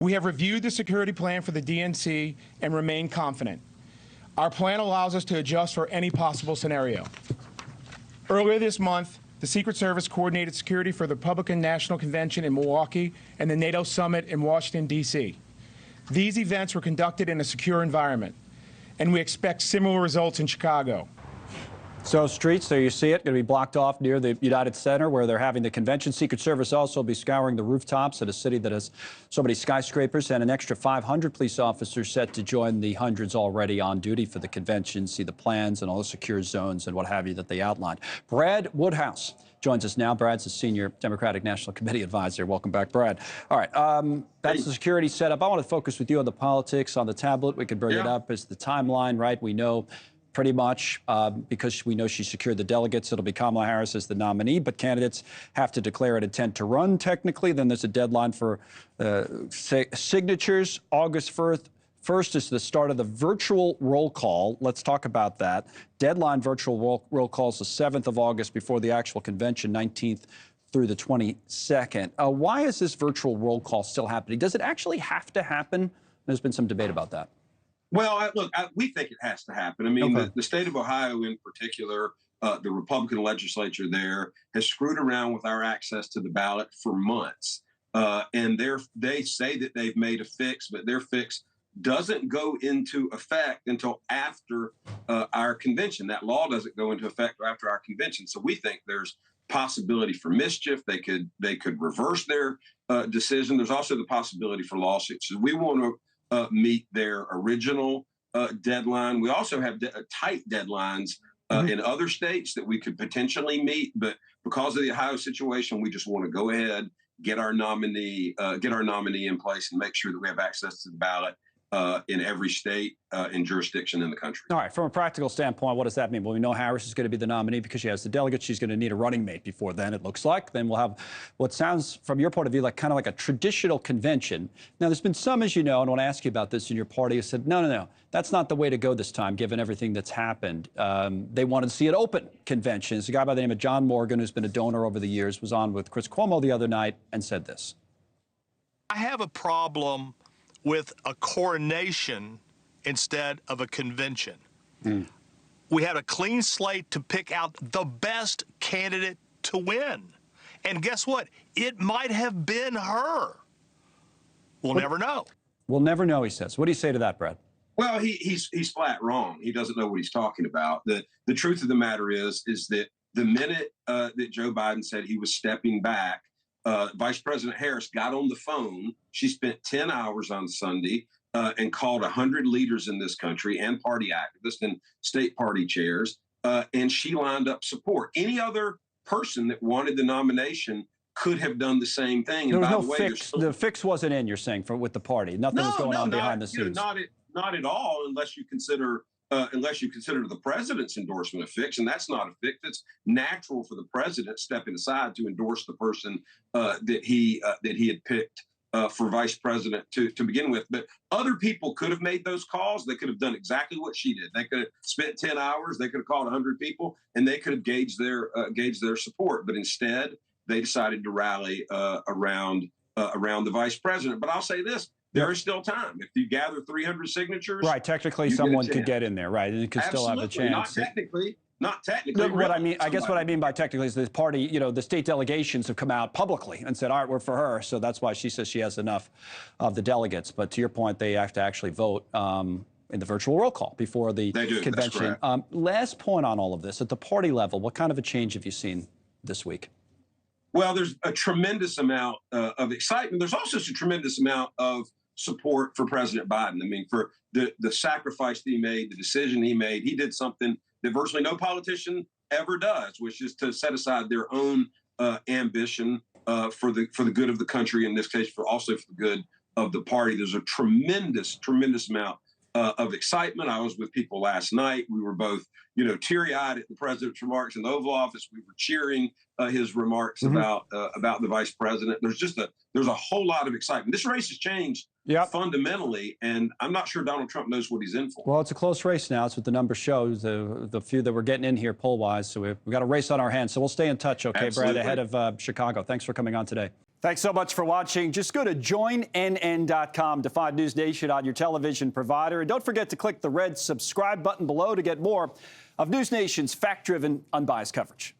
We have reviewed the security plan for the DNC and remain confident. Our plan allows us to adjust for any possible scenario. Earlier this month, the Secret Service coordinated security for the Republican National Convention in Milwaukee and the NATO Summit in Washington, D.C. These events were conducted in a secure environment, and we expect similar results in Chicago. So streets, there you see it, going to be blocked off near the United Center where they're having the convention. Secret Service also will be scouring the rooftops at a city that has so many skyscrapers, and an extra 500 police officers set to join the hundreds already on duty for the convention, see the plans and all the secure zones and what have you that they outlined. Brad Woodhouse joins us now. Brad's a senior Democratic National Committee advisor. Welcome back, Brad. All right, that's the security setup. I want to focus with you on the politics. On the tablet, we could bring it up as the timeline, right? We know pretty much, because we know she secured the delegates, it'll be Kamala Harris as the nominee, but candidates have to declare an intent to run technically. Then there's a deadline for signatures. August 1st is the start of the virtual roll call. Let's talk about that. Deadline virtual roll call is the 7th of August before the actual convention, 19th through the 22nd. Why is this virtual roll call still happening? Does it actually have to happen? There's been some debate about that. Well, look, we think it has to happen. I mean, the state of Ohio in particular, the Republican legislature there has screwed around with our access to the ballot for months. And they say that they've made a fix, but their fix doesn't go into effect until after our convention. That law doesn't go into effect after our convention. So we think there's possibility for mischief. They could reverse their decision. There's also the possibility for lawsuits. So we want to meet their original deadline. We also have tight deadlines in other states that we could potentially meet, but because of the Ohio situation, we just want to go ahead, get our nominee in place, and make sure that we have access to the ballot in every state and jurisdiction in the country. All right, from a practical standpoint, what does that mean? Well, we know Harris is going to be the nominee because she has the delegates. She's going to need a running mate before then, it looks like. Then we'll have what sounds, from your point of view, like kind of like a traditional convention. Now, there's been some, as you know, and I want to ask you about this in your party, who said, no, that's not the way to go this time, given everything that's happened. They wanted to see an open convention. There's a guy by the name of John Morgan, who's been a donor over the years, was on with Chris Cuomo the other night and said this. I have a problem with a coronation instead of a convention. We had a clean slate to pick out the best candidate to win. And guess what? It might have been her. We'll never know. We'll never know, he says. What do you say to that, Brad? Well, he's flat wrong. He doesn't know what he's talking about. The truth of the matter is that the minute that Joe Biden said he was stepping back, Vice President Harris got on the phone. She spent 10 hours on Sunday and called 100 leaders in this country and party activists and state party chairs, and she lined up support. Any other person that wanted the nomination could have done the same thing. And by the way, fix. The fix wasn't in, you're saying, with the party. Nothing was going on behind the scenes. Not at all, unless you consider the president's endorsement a fix, and that's not a fix. It's natural for the president stepping aside to endorse the person that he had picked for vice president to begin with. But other people could have made those calls. They could have done exactly what she did. They could have spent 10 hours. They could have called 100 people, and they could have gauged their support. But instead, they decided to rally around the vice president. But I'll say this. There is still time. If you gather 300 signatures, right? Technically, someone could get in there, right? And it could still have a chance. Not technically. No, I guess what I mean by technically is the party, the state delegations have come out publicly and said, all right, we're for her. So that's why she says she has enough of the delegates. But to your point, they have to actually vote in the virtual roll call before the convention. Last point on all of this, at the party level, what kind of a change have you seen this week? Well, there's a tremendous amount of excitement. There's also a tremendous amount of support for President Biden. I mean, for the sacrifice that he made, the decision he made, he did something that virtually no politician ever does, which is to set aside their own ambition for the good of the country, in this case, also for the good of the party. There's a tremendous amount of excitement. I was with people last night. We were both, teary-eyed at the president's remarks in the Oval Office. We were cheering his remarks about the vice president. There's a whole lot of excitement. This race has changed fundamentally, and I'm not sure Donald Trump knows what he's in for. Well, it's a close race now. It's what the numbers show, the few that we're getting in here poll-wise. So we've got a race on our hands. So we'll stay in touch, okay, Absolutely. Brad, ahead of Chicago. Thanks for coming on today. Thanks so much for watching. Just go to joinnn.com to find News Nation on your television provider. And don't forget to click the red subscribe button below to get more of News Nation's fact-driven, unbiased coverage.